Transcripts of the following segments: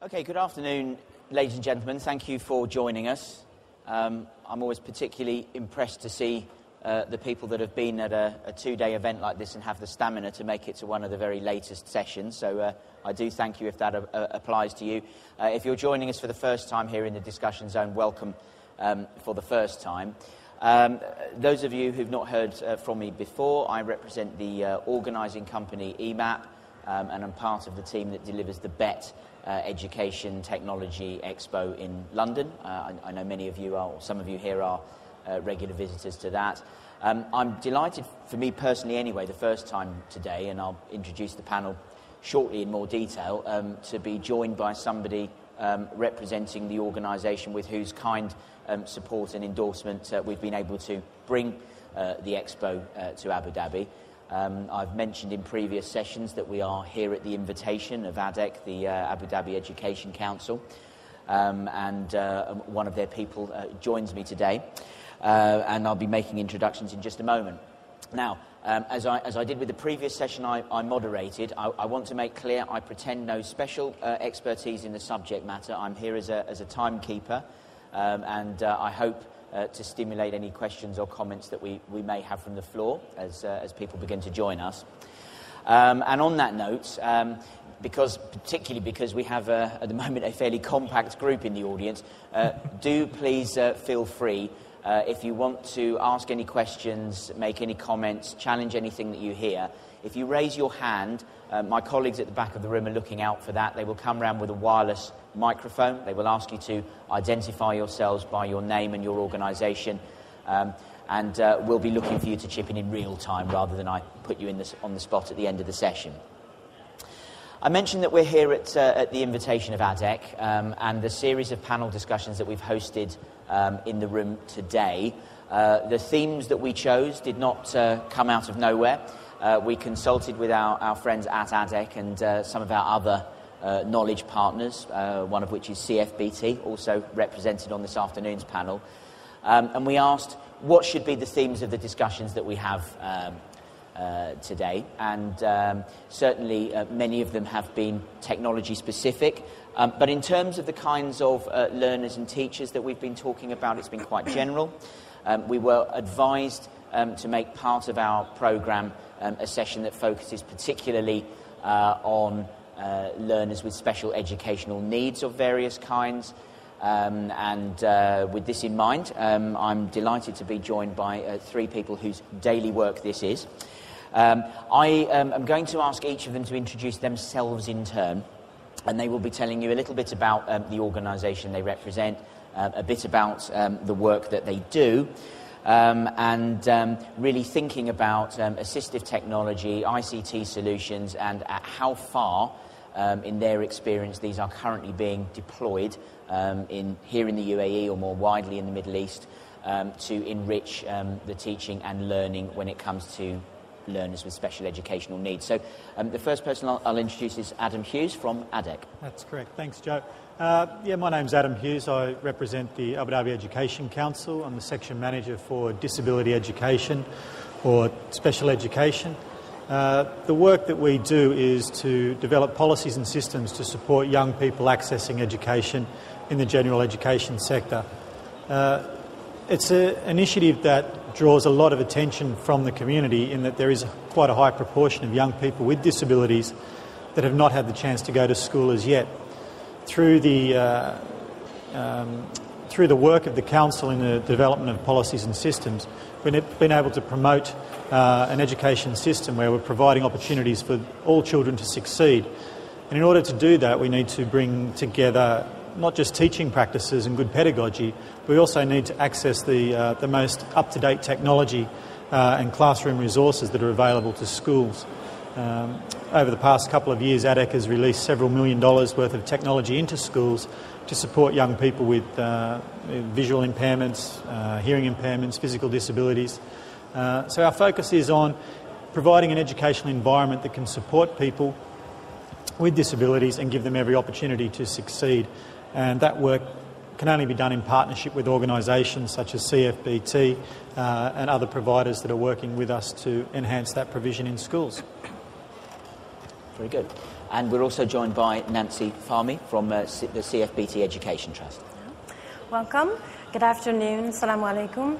Okay, good afternoon, ladies and gentlemen. Thank you for joining us. I'm always particularly impressed to see the people that have been at a two-day event like this and have the stamina to make it to one of the very latest sessions. So I do thank you if that applies to you. If you're joining us for the first time here in the discussion zone, welcome for the first time. Those of you who've not heard from me before, I represent the organising company EMAP, and I'm part of the team that delivers the Bett Education Technology Expo in London. I know many of you are, or some of you here are regular visitors to that. I'm delighted, for me personally anyway, the first time today, and I'll introduce the panel shortly in more detail, to be joined by somebody representing the organisation with whose kind support and endorsement we've been able to bring the Expo to Abu Dhabi. I've mentioned in previous sessions that we are here at the invitation of ADEC, the Abu Dhabi Education Council, and one of their people joins me today, and I'll be making introductions in just a moment. Now, as I did with the previous session I moderated, I want to make clear I pretend no special expertise in the subject matter. I'm here as a timekeeper, and I hope to stimulate any questions or comments that we may have from the floor as people begin to join us. And on that note, particularly because we have at the moment a fairly compact group in the audience, do please feel free if you want to ask any questions, make any comments, challenge anything that you hear. If you raise your hand, my colleagues at the back of the room are looking out for that. They will come round with a wireless microphone. They will ask you to identify yourselves by your name and your organisation, and we'll be looking for you to chip in real time rather than I put you on the spot at the end of the session. I mentioned that we're here at the invitation of ADEC, and the series of panel discussions that we've hosted in the room today. The themes that we chose did not come out of nowhere. We consulted with our friends at ADEC and some of our other knowledge partners, one of which is CFBT, also represented on this afternoon's panel. And we asked what should be the themes of the discussions that we have today. And certainly many of them have been technology specific. But in terms of the kinds of learners and teachers that we've been talking about, it's been quite general. We were advised to make part of our programme a session that focuses particularly on learners with special educational needs of various kinds. And with this in mind, I'm delighted to be joined by three people whose daily work this is. I am going to ask each of them to introduce themselves in turn, and they will be telling you a little bit about the organisation they represent, a bit about the work that they do, and really thinking about assistive technology, ICT solutions, and how far, in their experience, these are currently being deployed here in the UAE or more widely in the Middle East to enrich the teaching and learning when it comes to learners with special educational needs. So the first person I'll introduce is Adam Hughes from ADEC. That's correct. Thanks, Joe. My name's Adam Hughes. I represent the Abu Dhabi Education Council. I'm the section manager for disability education or special education. The work that we do is to develop policies and systems to support young people accessing education in the general education sector. It's an initiative that draws a lot of attention from the community in that there is quite a high proportion of young people with disabilities that have not had the chance to go to school as yet. Through the work of the Council in the development of policies and systems, we've been able to promote an education system where we're providing opportunities for all children to succeed. And in order to do that, we need to bring together not just teaching practices and good pedagogy, but we also need to access the most up-to-date technology and classroom resources that are available to schools. Over the past couple of years, ADEC has released several $1 million worth of technology into schools to support young people with visual impairments, hearing impairments, physical disabilities. So our focus is on providing an educational environment that can support people with disabilities and give them every opportunity to succeed. And that work can only be done in partnership with organisations such as CFBT and other providers that are working with us to enhance that provision in schools. Very good. And we're also joined by Nancy Fahmy from the CFBT Education Trust. Welcome. Good afternoon. Assalamu alaikum.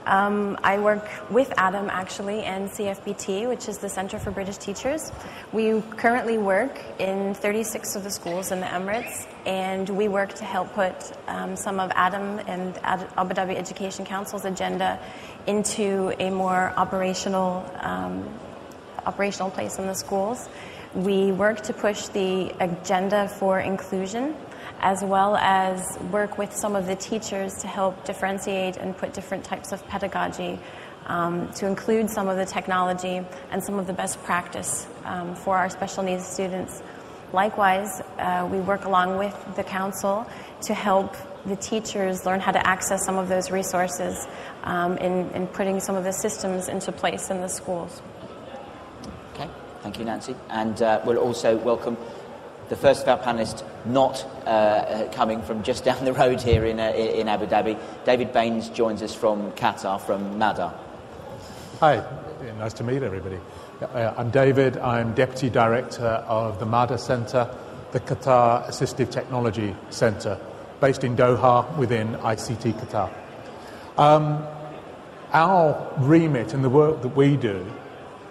I work with Adam, actually, and CFBT, which is the Center for British Teachers. We currently work in 36 of the schools in the Emirates, and we work to help put some of Adam and Abu Dhabi Education Council's agenda into a more operational place in the schools. We work to push the agenda for inclusion, as well as work with some of the teachers to help differentiate and put different types of pedagogy to include some of the technology and some of the best practice for our special needs students. Likewise, we work along with the council to help the teachers learn how to access some of those resources in putting some of the systems into place in the schools. Okay, thank you, Nancy. And we'll also welcome the first of our panellists not coming from just down the road here in Abu Dhabi. David Baines joins us from Qatar, from MADA. Hi, nice to meet everybody. I'm David. I'm Deputy Director of the MADA Centre, the Qatar Assistive Technology Centre, based in Doha within ICT Qatar. Our remit and the work that we do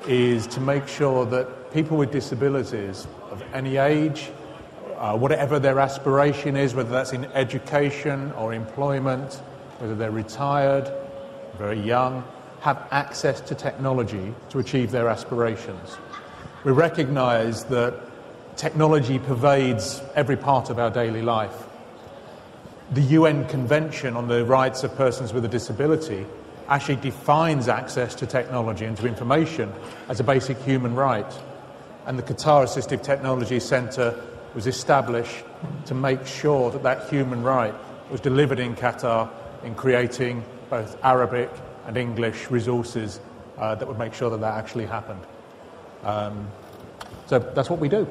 is to make sure that people with disabilities of any age, whatever their aspiration is, whether that's in education or employment, whether they're retired, very young, have access to technology to achieve their aspirations. We recognise that technology pervades every part of our daily life. The UN Convention on the Rights of Persons with a Disability actually defines access to technology and to information as a basic human right. And the Qatar Assistive Technology Centre was established to make sure that that human right was delivered in Qatar in creating both Arabic and English resources that would make sure that that actually happened. So that's what we do.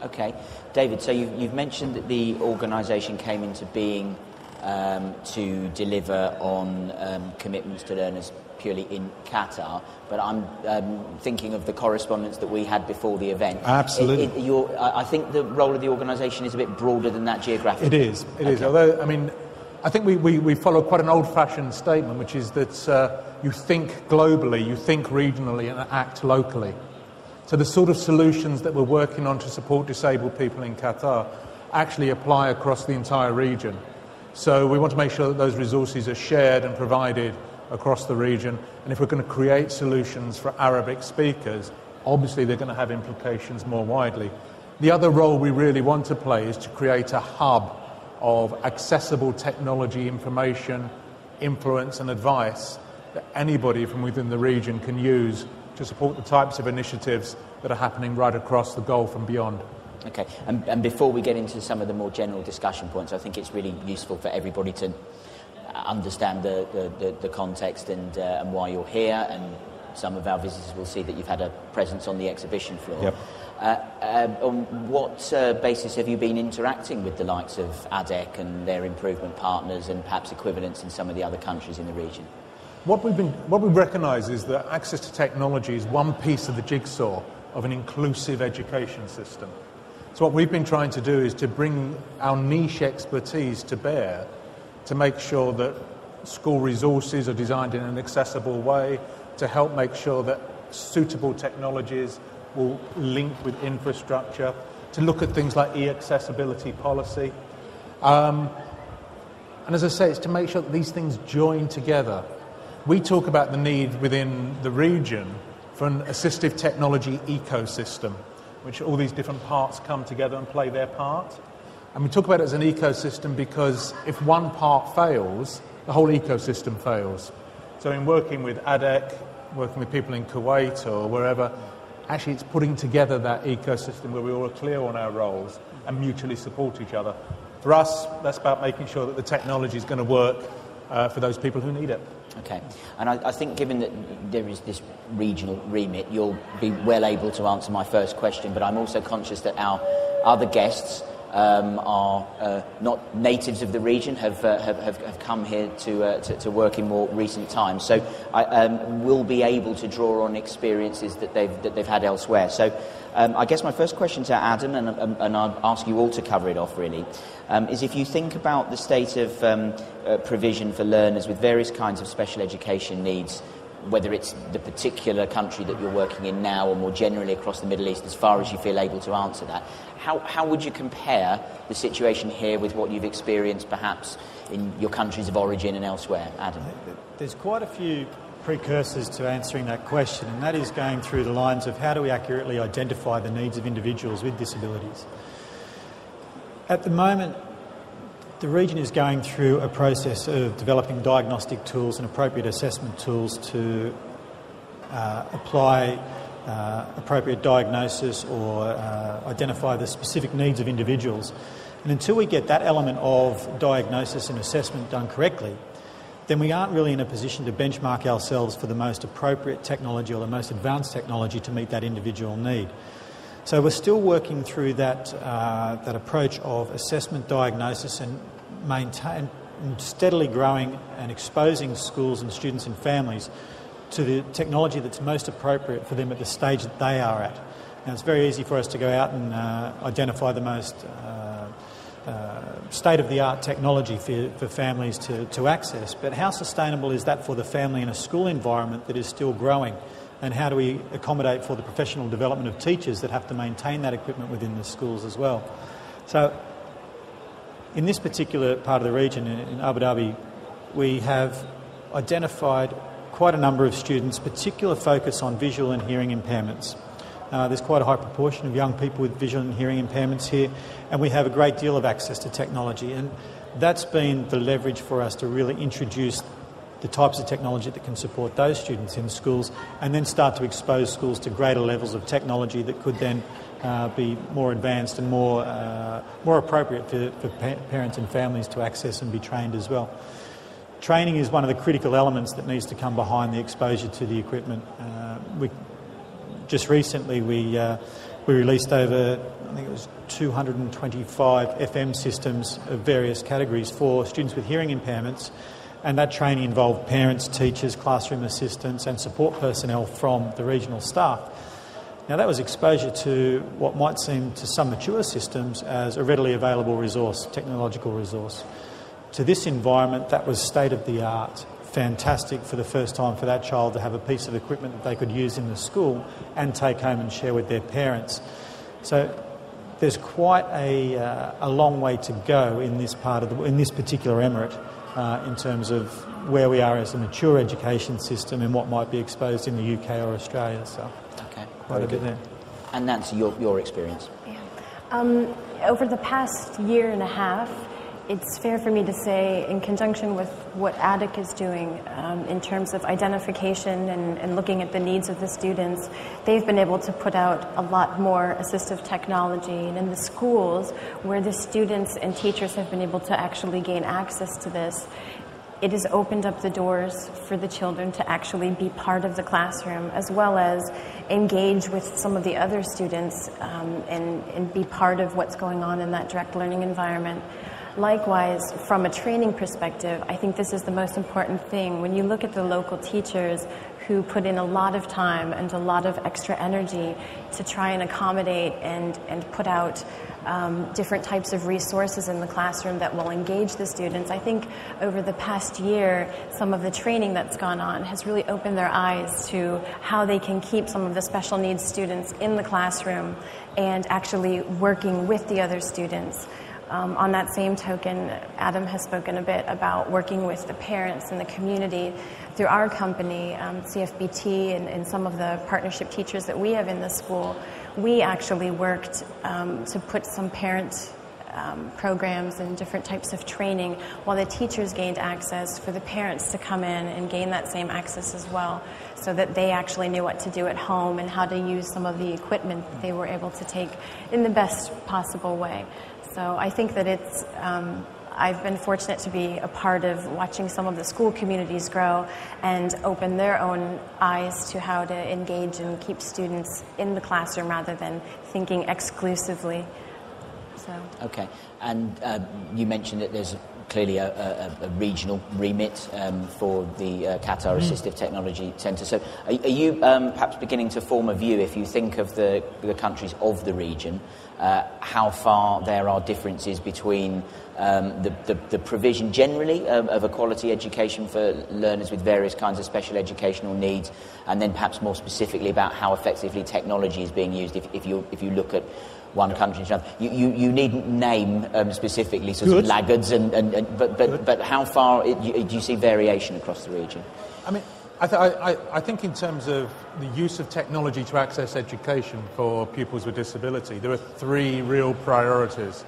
Okay. David, so you've mentioned that the organisation came into being to deliver on commitments to learners purely in Qatar, but I'm thinking of the correspondence that we had before the event. Absolutely. I think the role of the organisation is a bit broader than that geographically. It is. It is. Although, I mean, I think we follow quite an old-fashioned statement, which is that you think globally, you think regionally, and act locally. So the sort of solutions that we're working on to support disabled people in Qatar actually apply across the entire region. So we want to make sure that those resources are shared and provided across the region. And if we're going to create solutions for Arabic speakers, obviously they're going to have implications more widely. The other role we really want to play is to create a hub of accessible technology, information, influence and advice that anybody from within the region can use to support the types of initiatives that are happening right across the Gulf and beyond. Okay, and before we get into some of the more general discussion points, I think it's really useful for everybody to understand the context and why you're here, and some of our visitors will see that you've had a presence on the exhibition floor. Yep. On what basis have you been interacting with the likes of ADEC and their improvement partners and perhaps equivalents in some of the other countries in the region? What we recognise is that access to technology is one piece of the jigsaw of an inclusive education system. So what we've been trying to do is to bring our niche expertise to bear to make sure that school resources are designed in an accessible way, to help make sure that suitable technologies will link with infrastructure, to look at things like e-accessibility policy. And as I say, it's to make sure that these things join together. We talk about the need within the region for an assistive technology ecosystem, which all these different parts come together and play their part. And we talk about it as an ecosystem because if one part fails, the whole ecosystem fails. So in working with ADEC, working with people in Kuwait or wherever, actually it's putting together that ecosystem where we all are clear on our roles and mutually support each other. For us, that's about making sure that the technology is going to work for those people who need it. Okay, and I think given that there is this regional remit, you'll be well able to answer my first question, but I'm also conscious that our other guests are not natives of the region, have come here to work in more recent times. So I will be able to draw on experiences that they've had elsewhere. So I guess my first question to Adam, and I'll ask you all to cover it off really, is if you think about the state of provision for learners with various kinds of special education needs, whether it's the particular country that you're working in now or more generally across the Middle East, as far as you feel able to answer that, how would you compare the situation here with what you've experienced perhaps in your countries of origin and elsewhere? Adam? There's quite a few precursors to answering that question, and that is going through the lines of how do we accurately identify the needs of individuals with disabilities. At the moment, the region is going through a process of developing diagnostic tools and appropriate assessment tools to apply appropriate diagnosis or identify the specific needs of individuals. And until we get that element of diagnosis and assessment done correctly, then we aren't really in a position to benchmark ourselves for the most appropriate technology or the most advanced technology to meet that individual need. So we're still working through that approach of assessment, diagnosis, and maintain and steadily growing and exposing schools and students and families to the technology that's most appropriate for them at the stage that they are at. Now, it's very easy for us to go out and identify the most state-of-the-art technology for families to access, but how sustainable is that for the family in a school environment that is still growing? And how do we accommodate for the professional development of teachers that have to maintain that equipment within the schools as well? So in this particular part of the region, in Abu Dhabi, we have identified quite a number of students, particular focus on visual and hearing impairments. There's quite a high proportion of young people with visual and hearing impairments here, and we have a great deal of access to technology. And that's been the leverage for us to really introduce the types of technology that can support those students in schools, and then start to expose schools to greater levels of technology that could then be more advanced and more appropriate for parents and families to access and be trained as well. Training is one of the critical elements that needs to come behind the exposure to the equipment. Just recently we released over, I think it was 225 FM systems of various categories for students with hearing impairments, and that training involved parents, teachers, classroom assistants and support personnel from the regional staff. Now that was exposure to what might seem to some mature systems as a readily available resource, technological resource. To this environment, that was state-of-the-art, fantastic for the first time for that child to have a piece of equipment that they could use in the school and take home and share with their parents. So there's quite a long way to go in this part of in this particular emirate in terms of where we are as a mature education system and what might be exposed in the UK or Australia. So okay, quite a bit there. And Nancy, your experience? Yeah. Over the past year and a half, it's fair for me to say, in conjunction with what ADIC is doing in terms of identification and looking at the needs of the students, they've been able to put out a lot more assistive technology. And in the schools where the students and teachers have been able to actually gain access to this, it has opened up the doors for the children to actually be part of the classroom, as well as engage with some of the other students and be part of what's going on in that direct learning environment. Likewise, from a training perspective, I think this is the most important thing. When you look at the local teachers who put in a lot of time and a lot of extra energy to try and accommodate and put out different types of resources in the classroom that will engage the students, I think over the past year, some of the training that's gone on has really opened their eyes to how they can keep some of the special needs students in the classroom and actually working with the other students. On that same token, Adam has spoken a bit about working with the parents and the community. Through our company, CFBT, and some of the partnership teachers that we have in the school, we actually worked to put some parent programs and different types of training while the teachers gained access for the parents to come in and gain that same access as well, so that they actually knew what to do at home and how to use some of the equipment that they were able to take in the best possible way. So I think that it's, I've been fortunate to be a part of watching some of the school communities grow and open their own eyes to how to engage and keep students in the classroom rather than thinking exclusively. So. Okay, and you mentioned that there's clearly a regional remit for the Qatar Assistive Technology Centre. So are you perhaps beginning to form a view, if you think of the countries of the region, how far there are differences between the provision generally of a quality education for learners with various kinds of special educational needs, and then perhaps more specifically about how effectively technology is being used if you look at one country and another. You needn't name specifically sort of laggards, but how far do you see variation across the region? I mean, I think in terms of the use of technology to access education for pupils with disability, there are three real priorities,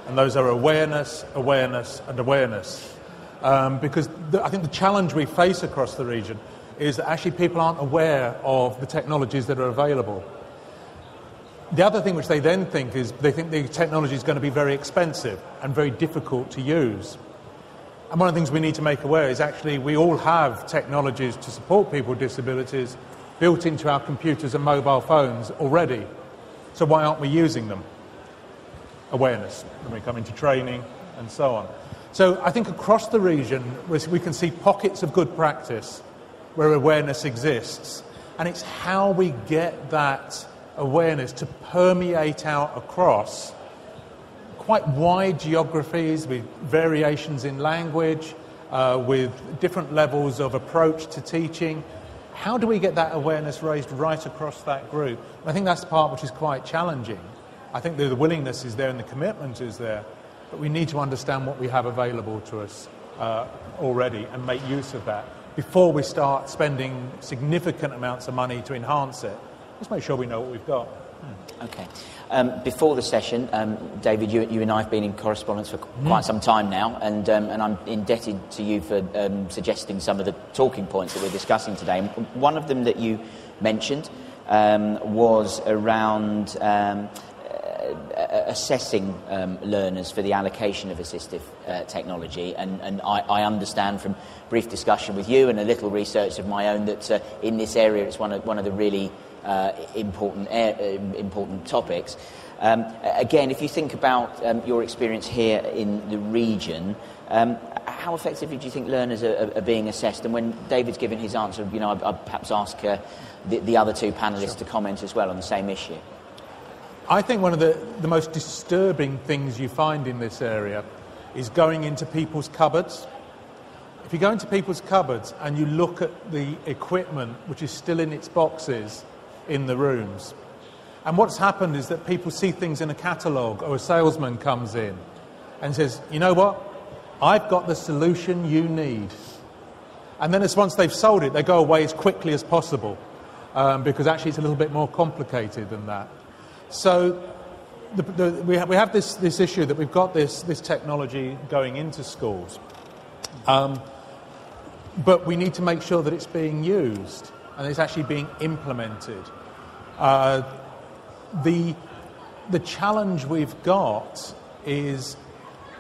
and those are awareness, awareness, and awareness. Because I think the challenge we face across the region is that actually people aren't aware of the technologies that are available. The other thing which they then think is they think the technology is going to be very expensive and very difficult to use. And one of the things we need to make aware is actually we all have technologies to support people with disabilities built into our computers and mobile phones already. So why aren't we using them? Awareness, when we come into training and so on. So I think across the region we can see pockets of good practice where awareness exists. And it's how we get that awareness to permeate out across quite wide geographies with variations in language, with different levels of approach to teaching. How do we get that awareness raised right across that group? And I think that's the part which is quite challenging. I think the willingness is there and the commitment is there, but we need to understand what we have available to us already and make use of that before we start spending significant amounts of money to enhance it. Let's make sure we know what we've got. Okay. Before the session, David, you and I have been in correspondence for quite some time now, and I'm indebted to you for suggesting some of the talking points that we're discussing today. And one of them that you mentioned was around assessing learners for the allocation of assistive technology, and I understand from brief discussion with you and a little research of my own that in this area it's one of the really important topics. Again, if you think about your experience here in the region, how effectively do you think learners are being assessed? And when David's given his answer, I'd perhaps ask the other two panellists to comment as well on the same issue. I think one of the most disturbing things you find in this area is going into people's cupboards. If you go into people's cupboards and you look at the equipment which is still in its boxes in the rooms, and what's happened is that people see things in a catalogue, or a salesman comes in and says, you know what, I've got the solution you need. And then once they've sold it, they go away as quickly as possible, because actually it's a little bit more complicated than that. So we have this issue that we've got this technology going into schools, but we need to make sure that it's being used and it's actually being implemented. The challenge we've got is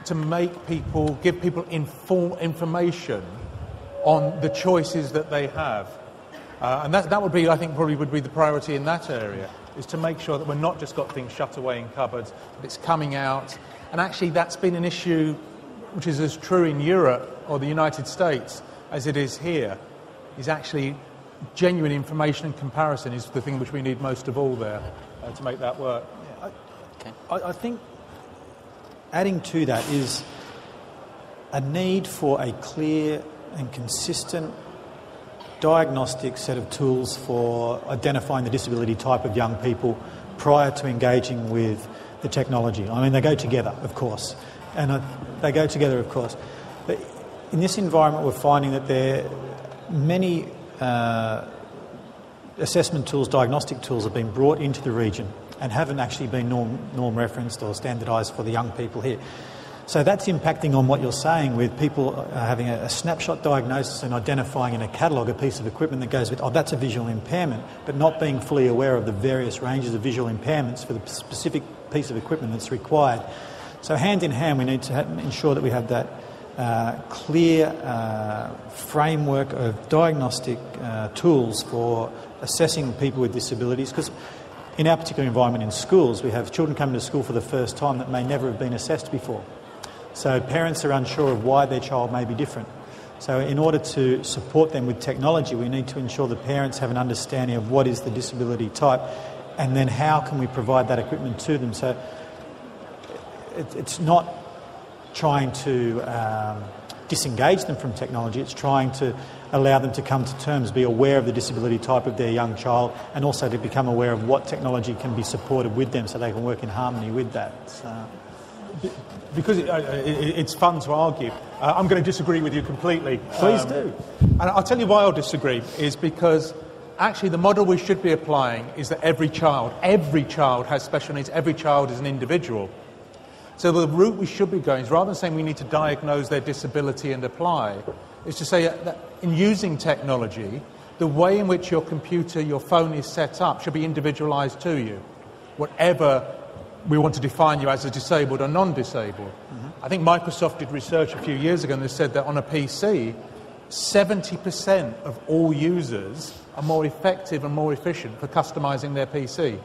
to give people information on the choices that they have, and that would be, I think, probably would be the priority in that area, is to make sure that we're not just got things shut away in cupboards, but it's coming out. And actually that's been an issue which is as true in Europe or the United States as it is here, is actually genuine information and comparison is the thing which we need most of all there to make that work. Yeah, I think adding to that is a need for a clear and consistent diagnostic set of tools for identifying the disability type of young people prior to engaging with the technology. I mean, they go together, of course, But in this environment, we're finding that there are many assessment tools, diagnostic tools have been brought into the region and haven't actually been norm referenced or standardised for the young people here. So that's impacting on what you're saying, with people having a snapshot diagnosis and identifying in a catalogue a piece of equipment that goes with, that's a visual impairment, but not being fully aware of the various ranges of visual impairments for the specific piece of equipment that's required. So hand in hand, we need to ensure that we have that clear framework of diagnostic tools for assessing people with disabilities, because in our particular environment in schools, we have children coming to school for the first time that may never have been assessed before. So parents are unsure of why their child may be different. So in order to support them with technology, we need to ensure the parents have an understanding of what is the disability type, and then how can we provide that equipment to them. So it's not trying to disengage them from technology, it's trying to allow them to come to terms, be aware of the disability type of their young child, and also to become aware of what technology can be supported with them so they can work in harmony with that. Because it's fun to argue, I'm going to disagree with you completely. Please do. And I'll tell you why I'll disagree, is because actually the model we should be applying is that every child has special needs, every child is an individual. So the route we should be going is, rather than saying we need to diagnose their disability and apply, is to say that in using technology, the way in which your computer, your phone is set up should be individualised to you, whatever we want to define you as disabled or non-disabled. I think Microsoft did research a few years ago and they said that on a PC, 70% of all users are more effective and more efficient for customising their PC,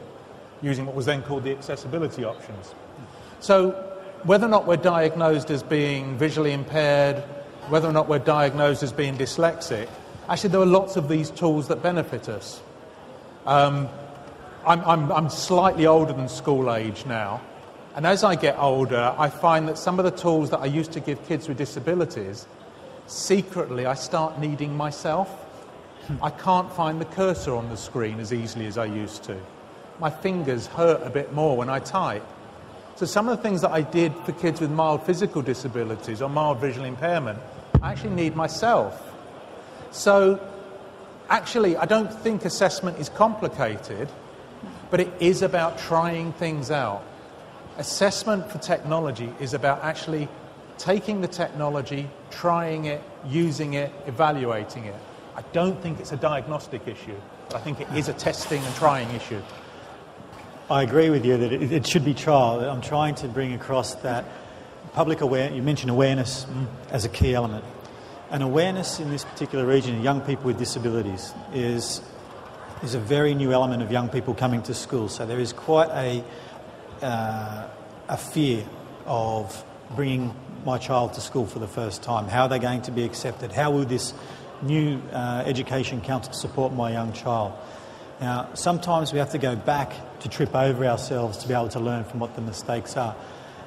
using what was then called the accessibility options. So whether or not we're diagnosed as being visually impaired, whether or not we're diagnosed as being dyslexic, actually there are lots of these tools that benefit us. I'm slightly older than school age now, and as I get older, I find that some of the tools that I used to give kids with disabilities, secretly I start needing myself. I can't find the cursor on the screen as easily as I used to. My fingers hurt a bit more when I type. So some of the things that I did for kids with mild physical disabilities or mild visual impairment, I actually need myself. So actually, I don't think assessment is complicated, but it is about trying things out. Assessment for technology is about actually taking the technology, trying it, using it, evaluating it. I don't think it's a diagnostic issue, but I think it is a testing and trying issue. I agree with you that it should be trial. I'm trying to bring across that public awareness. You mentioned awareness as a key element. And awareness in this particular region of young people with disabilities is a very new element of young people coming to school. So there is quite a fear of bringing my child to school for the first time. How are they going to be accepted? How will this new education council support my young child? Now, sometimes we have to go back to trip over ourselves to be able to learn from what the mistakes are.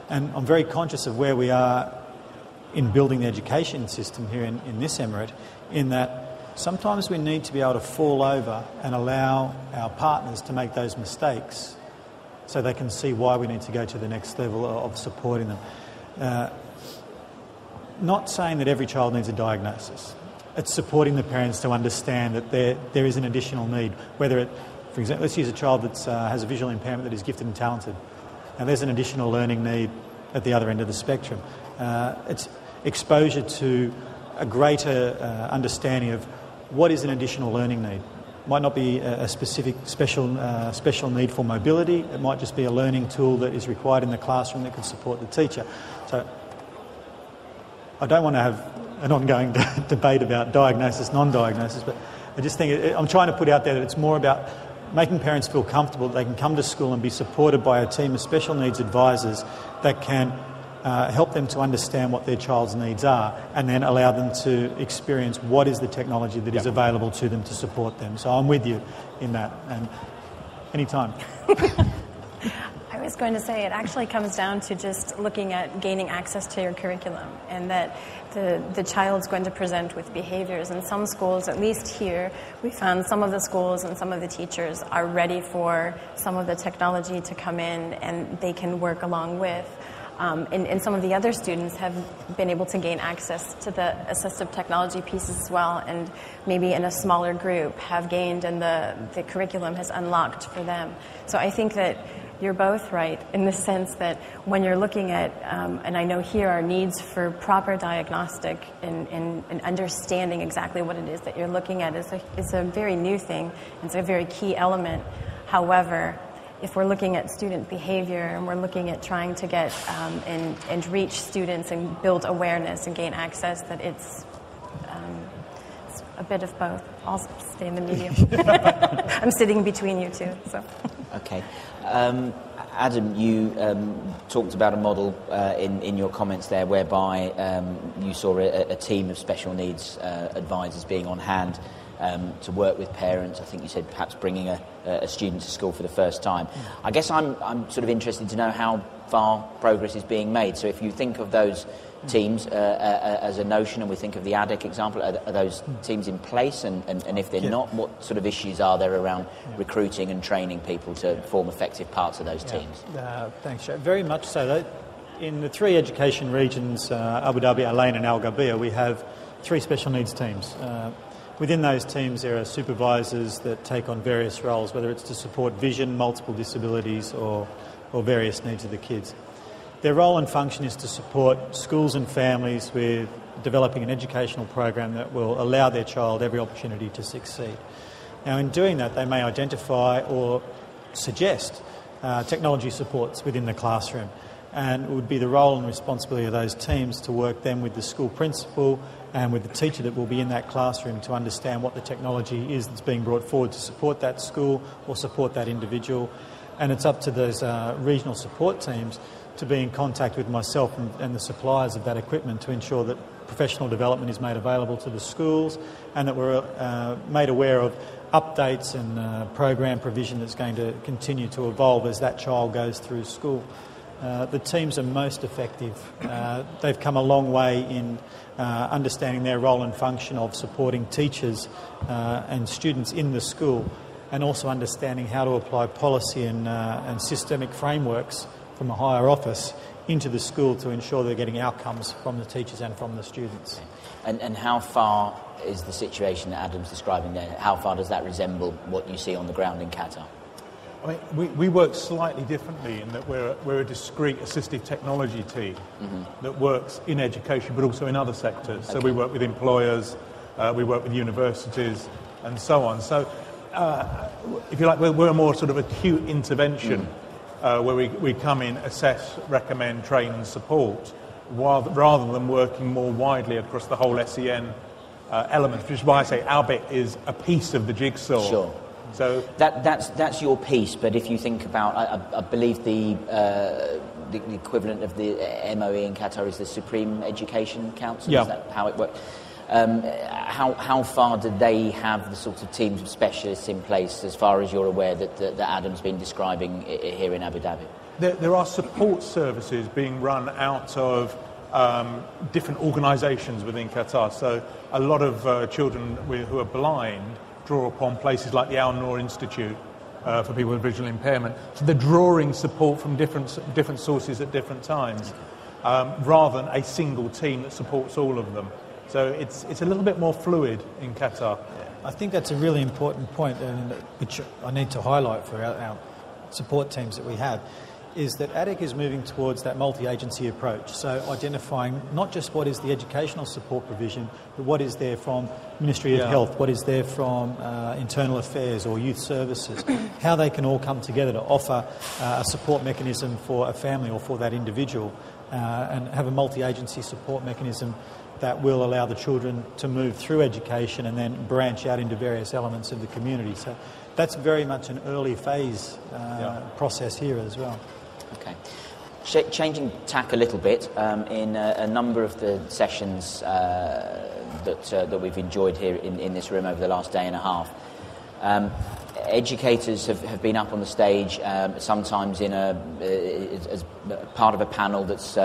And I'm very conscious of where we are in building the education system here in this emirate, in that sometimes we need to be able to fall over and allow our partners to make those mistakes so they can see why we need to go to the next level of supporting them. Not saying that every child needs a diagnosis. It's supporting the parents to understand that there is an additional need, whether it, for example, let's use a child that has a visual impairment that is gifted and talented. Now there's an additional learning need at the other end of the spectrum. It's exposure to a greater understanding of what is an additional learning need. It might not be a specific special need for mobility. It might just be a learning tool that is required in the classroom that can support the teacher. So I don't want to have an ongoing debate about diagnosis, non-diagnosis, but I just think I'm trying to put out there that it's more about making parents feel comfortable that they can come to school and be supported by a team of special needs advisors that can help them to understand what their child's needs are and then allow them to experience what is the technology that is available to them to support them. So I'm with you in that, and anytime. I was going to say it actually comes down to just looking at gaining access to your curriculum, and that the child's going to present with behaviors. In some schools, at least here, we found some of the schools and some of the teachers are ready for some of the technology to come in and they can work along with. And some of the other students have been able to gain access to the assistive technology pieces as well, and maybe in a smaller group have gained, and the curriculum has unlocked for them. So I think that you're both right in the sense that when you're looking at, and I know here our needs for proper diagnostic and understanding exactly what it is that you're looking at is a very new thing. It's a very key element. However, if we're looking at student behavior and we're looking at trying to get and reach students and build awareness and gain access, that it's a bit of both. I'll stay in the medium. I'm sitting between you two. So. Okay. Adam, you talked about a model in your comments there whereby you saw a team of special needs advisors being on hand to work with parents. I think you said perhaps bringing a student to school for the first time. I guess I'm sort of interested to know how far progress is being made. So if you think of those teams as a notion, and we think of the ADEC example, are those teams in place? And if they're not, what sort of issues are there around recruiting and training people to form effective parts of those teams? Thanks, Joe. Very much so. In the 3 education regions, Abu Dhabi, Al Ain and Al Ghabir, we have 3 special needs teams. Within those teams, there are supervisors that take on various roles, whether it's to support vision, multiple disabilities, or various needs of the kids. Their role and function is to support schools and families with developing an educational program that will allow their child every opportunity to succeed. Now, in doing that, they may identify or suggest technology supports within the classroom, and it would be the role and responsibility of those teams to work then with the school principal and with the teacher that will be in that classroom to understand what the technology is that's being brought forward to support that school or support that individual. And it's up to those regional support teams to be in contact with myself and the suppliers of that equipment to ensure that professional development is made available to the schools, and that we're made aware of updates and program provision that's going to continue to evolve as that child goes through school. The teams are most effective. They've come a long way in understanding their role and function of supporting teachers and students in the school, and also understanding how to apply policy and systemic frameworks from a higher office into the school to ensure they're getting outcomes from the teachers and from the students. And how far is the situation that Adam's describing there? How far does that resemble what you see on the ground in Qatar? I mean, we work slightly differently in that we're a discrete assistive technology team that works in education but also in other sectors. Okay. So we work with employers, we work with universities and so on. So if you like, we're a more sort of acute intervention where we come in, assess, recommend, train and support rather than working more widely across the whole SEN element, which is why I say our bit is a piece of the jigsaw. Sure. So that's your piece, but if you think about, I believe the equivalent of the MOE in Qatar is the Supreme Education Council. Yeah. Is that how it works? How far do they have the sort of teams of specialists in place, as far as you're aware, that Adam's been describing here in Abu Dhabi? There are support services being run out of different organisations within Qatar. So a lot of children who are blind draw upon places like the Al Noor Institute for people with visual impairment. So they're drawing support from different sources at different times, rather than a single team that supports all of them. So it's a little bit more fluid in Qatar. I think that's a really important point, which I need to highlight for our support teams that we have, is that ADEC is moving towards that multi-agency approach. So identifying not just what is the educational support provision, but what is there from Ministry of Health, what is there from Internal Affairs or Youth Services, how they can all come together to offer a support mechanism for a family or for that individual, and have a multi-agency support mechanism that will allow the children to move through education and then branch out into various elements of the community. So that's very much an early phase process here as well. Okay. Changing tack a little bit, in a number of the sessions that we've enjoyed here in this room over the last day and a half, educators have been up on the stage, sometimes as part of a panel that's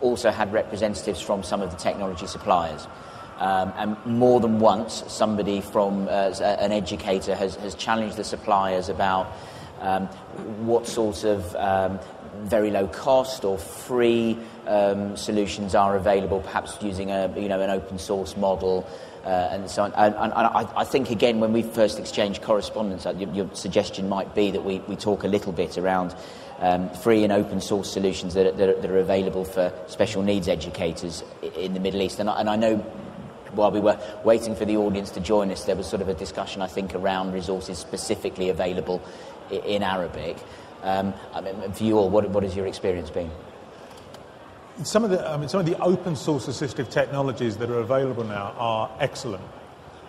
also had representatives from some of the technology suppliers. And more than once, somebody from an educator has challenged the suppliers about what sort of very low cost or free solutions are available, perhaps using an open source model and so on. And I think, again, when we first exchanged correspondence, your suggestion might be that we talk a little bit around free and open source solutions that are available for special needs educators in the Middle East. And I know while we were waiting for the audience to join us, there was sort of a discussion, I think, around resources specifically available in Arabic. For you all, what has your experience been? Some of the open source assistive technologies that are available now are excellent.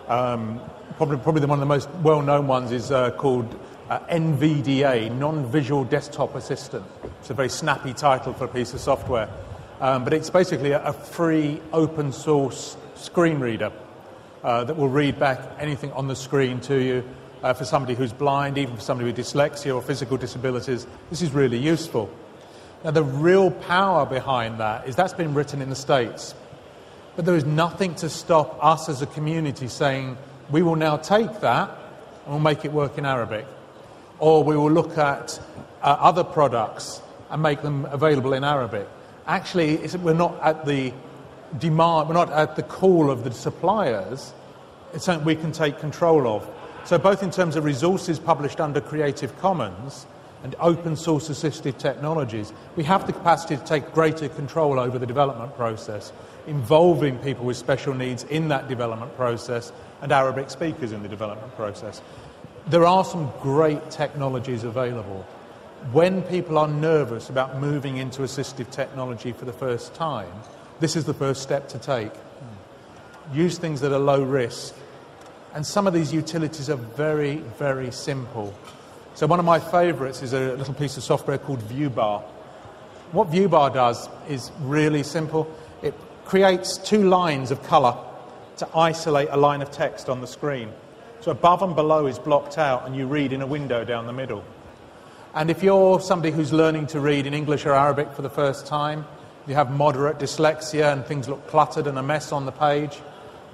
Probably one of the most well-known ones is called NVDA, Non-Visual Desktop Assistant. It's a very snappy title for a piece of software. But it's basically a free open source screen reader that will read back anything on the screen to you. For somebody who's blind, even for somebody with dyslexia or physical disabilities, this is really useful. Now, the real power behind that is that's been written in the States. But there is nothing to stop us as a community saying, we will now take that and we'll make it work in Arabic. Or we will look at other products and make them available in Arabic. Actually, we're not at the demand, we're not at the call of the suppliers. It's something we can take control of. So both in terms of resources published under Creative Commons and open source assistive technologies, we have the capacity to take greater control over the development process, involving people with special needs in that development process and Arabic speakers in the development process. There are some great technologies available. When people are nervous about moving into assistive technology for the first time, this is the first step to take. Use things that are low risk. And some of these utilities are very, very simple. So one of my favourites is a little piece of software called ViewBar. What ViewBar does is really simple. It creates 2 lines of colour to isolate a line of text on the screen. So above and below is blocked out and you read in a window down the middle. And if you're somebody who's learning to read in English or Arabic for the first time, you have moderate dyslexia and things look cluttered and a mess on the page,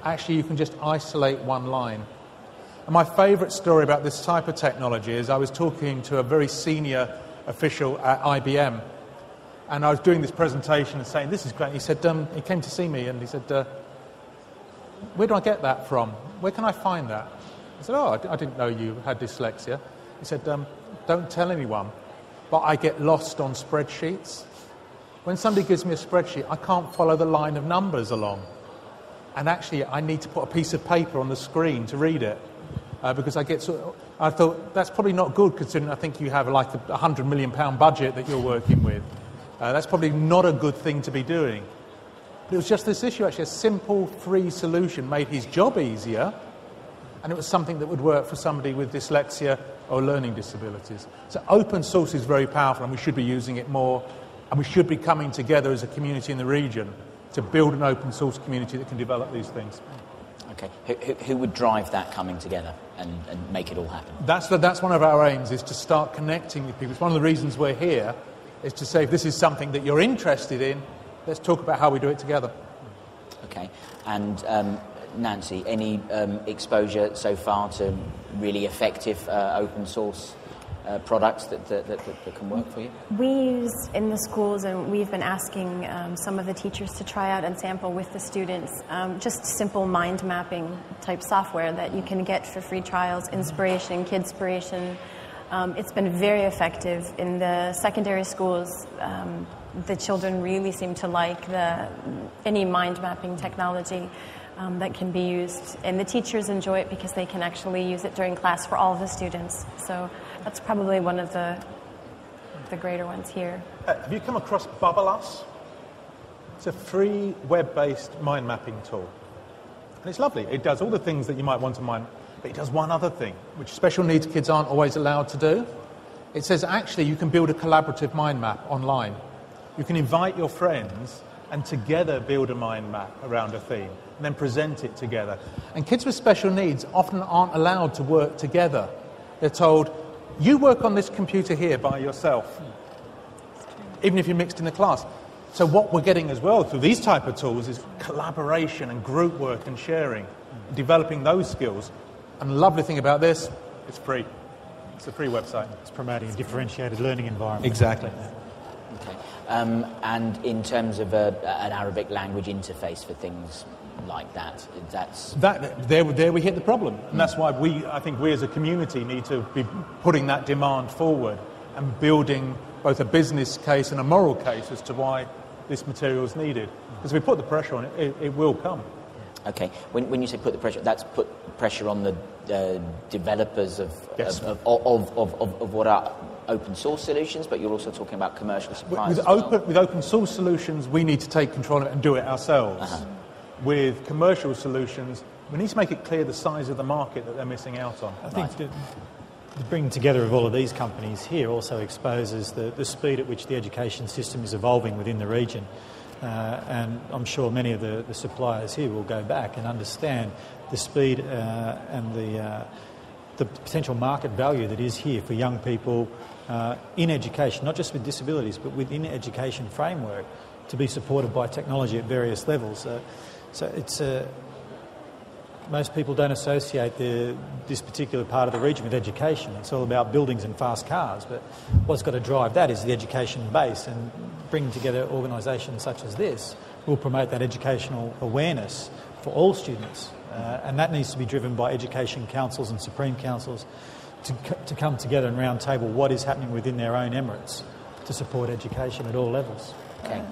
actually you can just isolate one line. And my favourite story about this type of technology is I was talking to a very senior official at IBM, and I was doing this presentation and saying, this is great. He said, he came to see me and he said, where do I get that from? Where can I find that? I said, I didn't know you had dyslexia. He said, don't tell anyone, but I get lost on spreadsheets. When somebody gives me a spreadsheet, I can't follow the line of numbers along. And actually, I need to put a piece of paper on the screen to read it. Because I thought, that's probably not good, considering I think you have like a £100 million budget that you're working with. That's probably not a good thing to be doing. But it was just this issue, actually, a simple, free solution made his job easier, and it was something that would work for somebody with dyslexia or learning disabilities. So open source is very powerful, and we should be using it more, and we should be coming together as a community in the region to build an open source community that can develop these things. Okay, who would drive that coming together and make it all happen? That's one of our aims, is to start connecting with people. It's one of the reasons we're here, is to say if this is something that you're interested in, let's talk about how we do it together. Okay, and Nancy, any exposure so far to really effective open source products that can work for you? We use in the schools, and we've been asking some of the teachers to try out and sample with the students just simple mind mapping type software that you can get for free trials, Inspiration, Kidspiration. It's been very effective in the secondary schools. The children really seem to like any mind mapping technology that can be used, and the teachers enjoy it because they can actually use it during class for all of the students. So that's probably one of the greater ones here. Have you come across Bubble.us? It's a free web-based mind mapping tool. And it's lovely. It does all the things that you might want to mind, but it does one other thing, which special needs kids aren't always allowed to do. It says, actually, you can build a collaborative mind map online. You can invite your friends and together build a mind map around a theme, and then present it together. And kids with special needs often aren't allowed to work together. They're told, you work on this computer here by yourself, even if you're mixed in the class. So what we're getting as well through these type of tools is collaboration and group work and sharing, developing those skills. And the lovely thing about this, it's free. It's a free website. It's promoting a differentiated learning environment. Exactly. Okay. And in terms of an Arabic language interface for things like that, there we hit the problem, and that's why I think we as a community need to be putting that demand forward and building both a business case and a moral case as to why this material is needed. Because if we put the pressure on it, it will come. Okay. When you say put the pressure, that's put pressure on the developers of what are open source solutions, but you're also talking about commercial suppliers. With open source solutions, we need to take control of it and do it ourselves. Uh-huh. With commercial solutions, we need to make it clear the size of the market that they're missing out on. I think the bringing together of all of these companies here also exposes the speed at which the education system is evolving within the region. And I'm sure many of the suppliers here will go back and understand the speed and the potential market value that is here for young people in education, not just with disabilities, but within education framework, to be supported by technology at various levels. So it's most people don't associate this particular part of the region with education. It's all about buildings and fast cars, but what's got to drive that is the education base, and bringing together organisations such as this will promote that educational awareness for all students, and that needs to be driven by education councils and supreme councils to come together and round table what is happening within their own emirates to support education at all levels. Okay.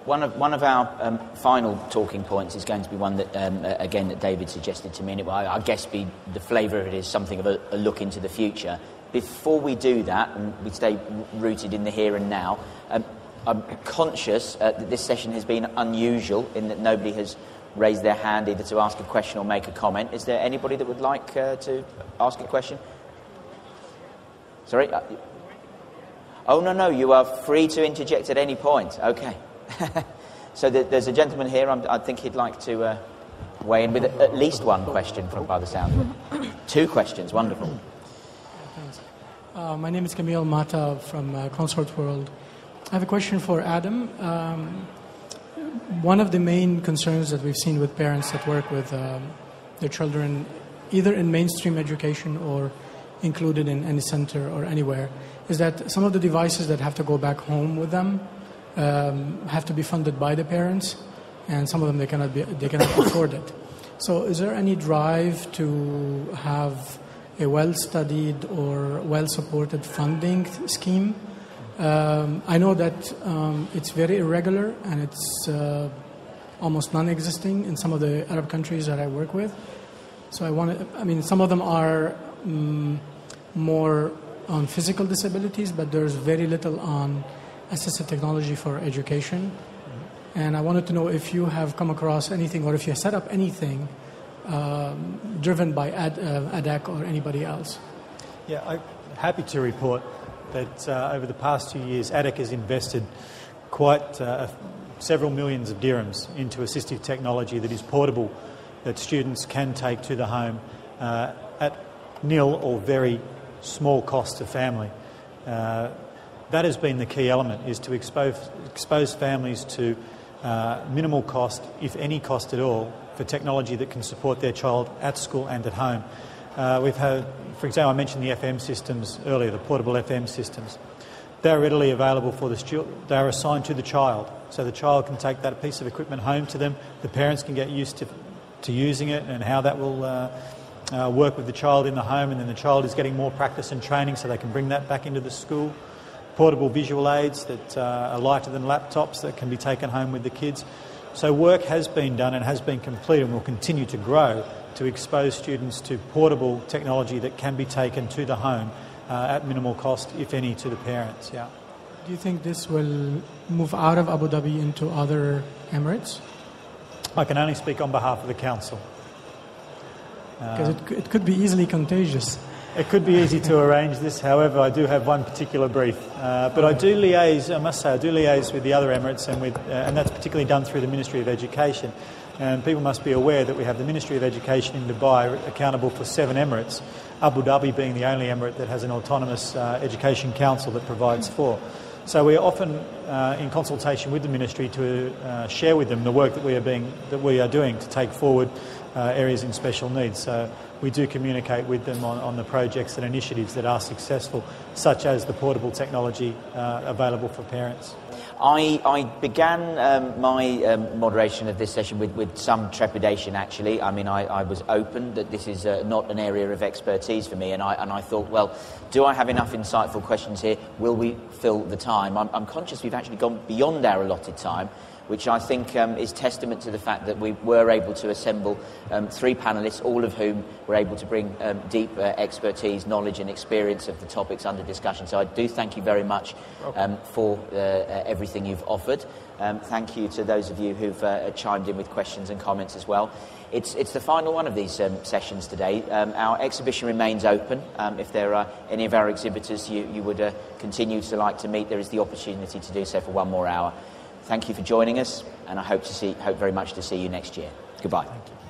One of our final talking points is going to be one that, again, that David suggested to me, and it will, I guess, be the flavour of it is something of a look into the future. Before we do that, and we stay rooted in the here and now, I'm conscious that this session has been unusual in that nobody has raised their hand either to ask a question or make a comment. Is there anybody that would like to ask a question? Sorry? Oh, no, you are free to interject at any point. Okay. So there's a gentleman here, I think he'd like to weigh in with at least one question by the sound of it. 2 questions, wonderful. Thanks. My name is Camille Mata from Consort World. I have a question for Adam. One of the main concerns that we've seen with parents that work with their children, either in mainstream education or included in any center or anywhere, is that some of the devices that have to go back home with them have to be funded by the parents, and some of them they cannot afford it. So is there any drive to have a well-studied or well-supported funding scheme? I know that it's very irregular and it's almost non-existing in some of the Arab countries that I work with. So some of them are more on physical disabilities, but there's very little on assistive technology for education. And I wanted to know if you have come across anything, or if you set up anything driven by ADAC or anybody else. Yeah, I'm happy to report that over the past 2 years, ADAC has invested quite several millions of dirhams into assistive technology that is portable, that students can take to the home at nil or very small cost to family. That has been the key element, is to expose families to minimal cost, if any cost at all, for technology that can support their child at school and at home. We've had, for example, I mentioned the FM systems earlier, the portable FM systems. They're readily available for the student. They're assigned to the child, so the child can take that piece of equipment home to them. The parents can get used to using it and how that will work with the child in the home, and then the child is getting more practice and training so they can bring that back into the school. Portable visual aids that are lighter than laptops that can be taken home with the kids. So work has been done and has been completed and will continue to grow to expose students to portable technology that can be taken to the home at minimal cost, if any, to the parents. Yeah. Do you think this will move out of Abu Dhabi into other Emirates? I can only speak on behalf of the council. Because it could be easily contagious. It could be easy to arrange this, however, I do have one particular brief. But I do liaise, I must say, I do liaise with the other Emirates, and that's particularly done through the Ministry of Education. And people must be aware that we have the Ministry of Education in Dubai accountable for 7 Emirates, Abu Dhabi being the only Emirate that has an autonomous education council that provides 4. So we are often in consultation with the Ministry to share with them the work that we are doing to take forward areas in special needs. So we do communicate with them on the projects and initiatives that are successful, such as the portable technology available for parents. I began my moderation of this session with some trepidation, actually. I mean, I was open that this is not an area of expertise for me, and I thought, well, do I have enough insightful questions here? Will we fill the time? I'm conscious we've actually gone beyond our allotted time, which I think is testament to the fact that we were able to assemble 3 panellists, all of whom were able to bring deep expertise, knowledge and experience of the topics under discussion. So I do thank you very much for everything you've offered. Thank you to those of you who've chimed in with questions and comments as well. It's the final one of these sessions today. Our exhibition remains open. If there are any of our exhibitors you would continue to like to meet, there is the opportunity to do so for 1 more hour. Thank you for joining us, and I hope very much to see you next year. Goodbye. Thank you.